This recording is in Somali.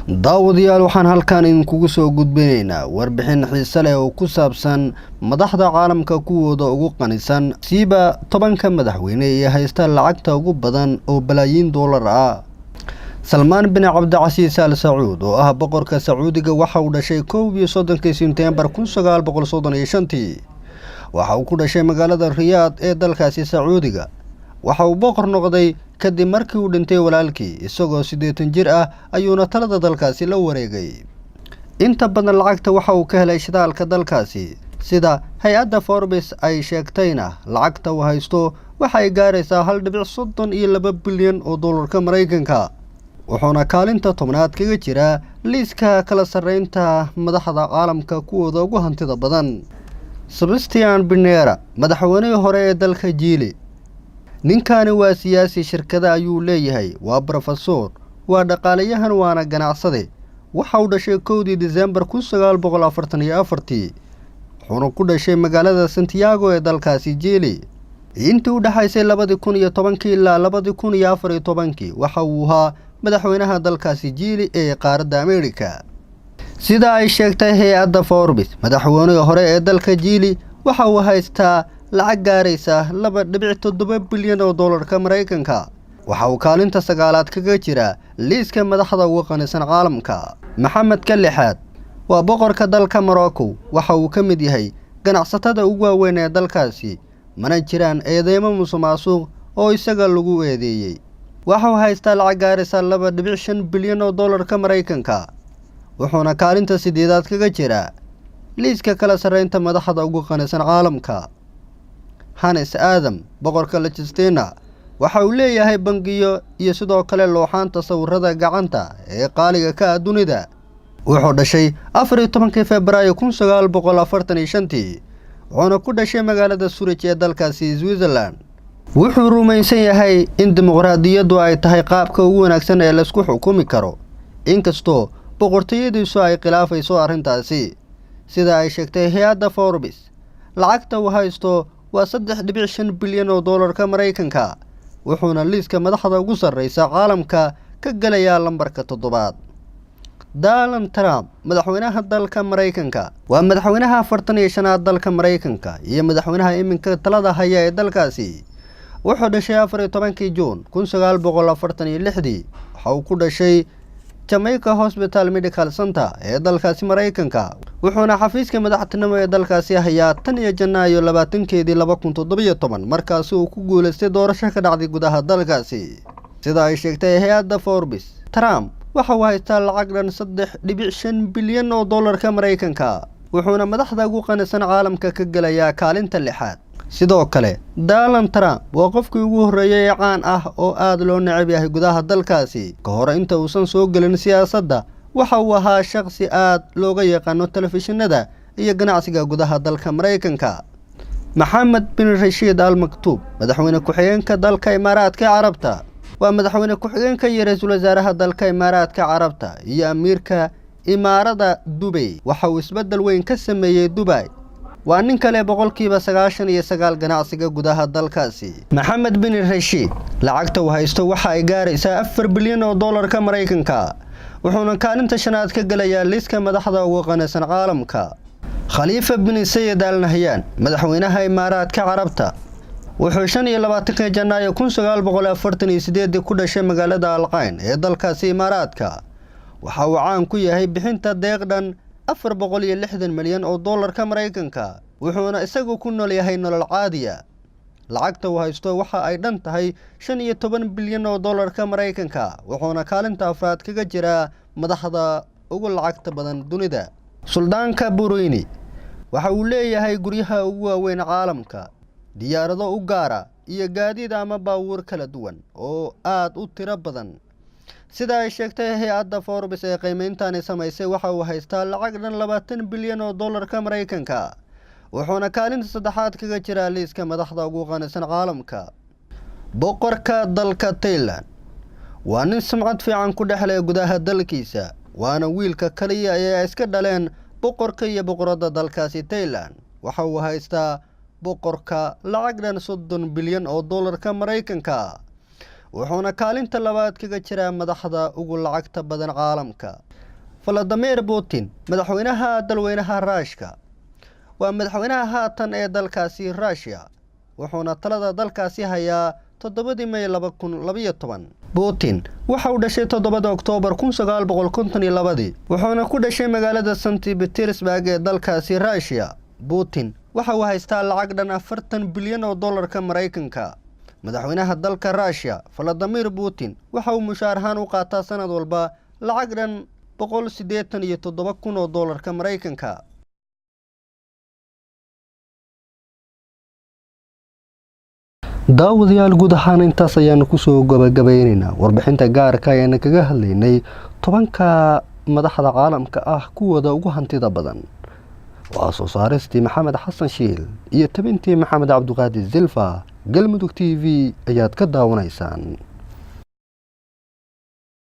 daawadayaal waxaan halkan idinkugu soo gudbinaynaa warbixin xiiso leh oo ku saabsan madaxda caalamka kuwooda ugu qanisan siiba 10ka madaxweyne ee haysta lacagta ugu badan oo balaayiin dollar ah. Salmaan bin Cabdicasiis Al Sacuud oo ah boqorka Sacuudiga waxa uu dhashay 31 Sebtembar 1935. waxa uu ku dhashay magaalada Riyaad ee dalkaasi Sacuudiga. waxa uu boqor noqday kadib markii uu dhintay walaalkii isagoo 80 jir ah ayuuna talada dalkaasi la wareegay. inta badan lacagta waxa uu ka helay shidaalka dalkaasi sida hay'adda Forbes ay sheegtayna lacagta uu haysto waxay gaaraysaa 1.32 bilyan oo dollarka Mareykanka. wuxuuna kaalinta tobnaad kaga jira liiska kala sareynta madaxda caalamka kuwooda ugu hantida badan. Sebastian Pinera madaxweynihii hore ee dalka Chile. ninkani waa siyaasi shirkada ayuu leeyahay, waa professor, waa dhaqaalayahan waana ganacsade. waxa uu dhashay 1 December 1944. wuxuuna ku dhashay magaalada Santiago ee dalkaasi Chile. intii u dhaxaysay 2010 ilaa 2014 waxa uu ahaa madaxweynaha dalkaasi Chile ee qaaradda Amerika. sida ay sheegtay hay'adda Forbes, madaxweynihii hore ee dalka Chile waxa uu haystaa lacag gaaraysa 2.7 bilyan oo dollarka Mareykanka. waxa uu kaalinta sagaalaad kaga jira liiska madaxda ugu qanisan caalamka. Maxamed Kalixaad waa boqorka dalka Morocco. waxa uu ka mid yahay ganacsatada ugu waaweyn ee dalkaasi, mana jiraan eedeymo musuqmaasuq oo isaga lagu eedeeyay. waxa uu haystaa lacag gaaraysa 2.5 bilyan oo dollarka Mareykanka. wuxuuna kaalinta sideedaad kaga jira liiska kala sareynta madaxda ugu qanisan caalamka. Hannes Adam boqorka Liechtenstein waxa uu leeyahay bangiyo iyo sidoo kale looxaanta sawirada gacanta ee qaaliga ka dunida. wuxuu dhashay 14 Febraayo 1945. wuxuuna ku dhashay magaalada Zurich ee dalkaasi Switzerland. wuxuu rumaysan yahay in dimuqraadiyaddu ay tahay qaabka ugu wanaagsan ee la isku xukumi karo, inkastoo boqortooyadiisu ay khilaafayso arrintaasi. sida ay sheegtay hay'adda Forbes, lacagta uu haysto waa 3.5 bilyan oo dollarka Mareykanka. wuxuuna liiska madaxda ugu sarreysa caalamka ka galayaa lambarka 7. Donald Trump madaxweynaha dalka Mareykanka waa madaxweynaha 45aad dalka Mareykanka iyo madaxweynaha iminka talada haya ee dalkaasi. wuxuu dhashay 14 Juun 1946. waxa uu ku dhashay Jamaica Hospital Medical Center ee dalkaasi Mareykanka. wuxuuna xafiiska madaxtinimo ee dalkaasi hayaa tan iyo Janaayo 2017 markaas uu ku guuleystay doorasho ka dhacday gudaha dalkaasi. sida ay sheegtay hay'adda Forbes, Trump waxa uu haystaa lacag dhan 3.5 bilyan oo dollarka Mareykanka. wuxuuna madaxda ugu qanisan caalamka ka galayaa kaalinta 6. sidoo kale Donald Trump waa qofkii ugu horeeyay ee caan ah oo aad loo neceb yahay gudaha dalkaasi. ka hor inta uusan soo gelin siyaasadda, waxa uu ahaa shakhsi aad looga yaqaano telefishinada iyo ganacsiga gudaha dalka Mareykanka. Mohammed bin Rashid Al Maktoum madaxweyne ku-xigeenka dalka Imaaraadka Carabta waa madaxweyne ku-xigeenka iyo ra'iisul wasaaraha dalka Imaaraadka Carabta iyo amiirka Imaarada Dubai. waxa uu isbedel weyn ka sameeyay Dubai. waa nin kale boqolkiiba 99 ganacsiga gudaha dalkaasi. Mohammed bin Rashid lacagta uu haysto waxa ay gaaraysaa 4 bilyan oo dollarka Mareykanka. wuxuuna kaalinta 5aad ka galayaa liiska madaxda ugu qanisan caalamka. Khalifa bin Zayed Al Nahyan madaxweynaha Imaaraadka Carabta wuxuu 25 Janaayo 1948 ku dhashay magaalada Al Ain ee dalkaasi Imaaraadka. waxa uu caan ku yahay bixinta deeq dhan 460 milyan oo dollarka Mareykanka. wuxuuna isagu ku nool yahay nolol caadi ah. lacagta uu haysto waxa ay dhan tahay 15 bilyan oo dollarka Mareykanka. wuxuuna kaalinta 4aad kaga jira madaxda ugu lacagta badan dunida. Suldaanka Brunei waxa uu leeyahay guryaha ugu waaweyn caalamka, diyaarado u gaara iyo gaadiid ama baabuur kala duwan oo aad u tiro badan. sida ay sheegtay hay'adda Forbes ee qiimeyntan samaysay, waxa uu haystaa lacag dhan 20 bilyan oo dollarka Mareykanka. wuxuuna kaalinta 3aad kaga jira liiska madaxda ugu qanisan caalamka. boqorka dalka Thailand waa nin sumcad fiican ku dhexlay gudaha dalkiisa, waana wiilka kaliya ee ay iska dhaleen boqorka iyo boqorada dalkaasi Thailand. waxa uu haystaa boqorka lacag dhan 30 bilyan oo dollarka Mareykanka. wuxuuna kaalinta 2aad kaga jira madaxda ugu lacagta badan caalamka. Vladimir Putin madaxweynaha dalweynaha Ruushka waa madaxweynaha haatan ee dalkaasi Russia wuxuuna talada dalkaasi hayaa 7 May 2012. Putin waxa uu dhashay 7 Oktoobar 1952 wuxuuna ku dhashay magaalada St. Petersburg ee dalkaasi Russia. Putin waxa uu haystaa lacag dhan 40 bilyan oo dollarka Mareykanka. madaxweynaha dalka Russia Vladimir Putin waxa uu mushaar ahaan u qaataa sanad walba lacag dhan 187,000 oo dollarka Mareykanka. daawadayaal guud ahaan intaas ayaanu ku soo gabagabaynaynaa warbixinta gaarka ah ee kaga hadlaynay 10ka madaxda caalamka ah kuwooda ugu hantida badan. waa soo saaristii Maxamed Xasan Shiil iyo tabintii Maxamed Cabduqaadir Zilfa. Galmudug TV ayaad ka daawanaysaan.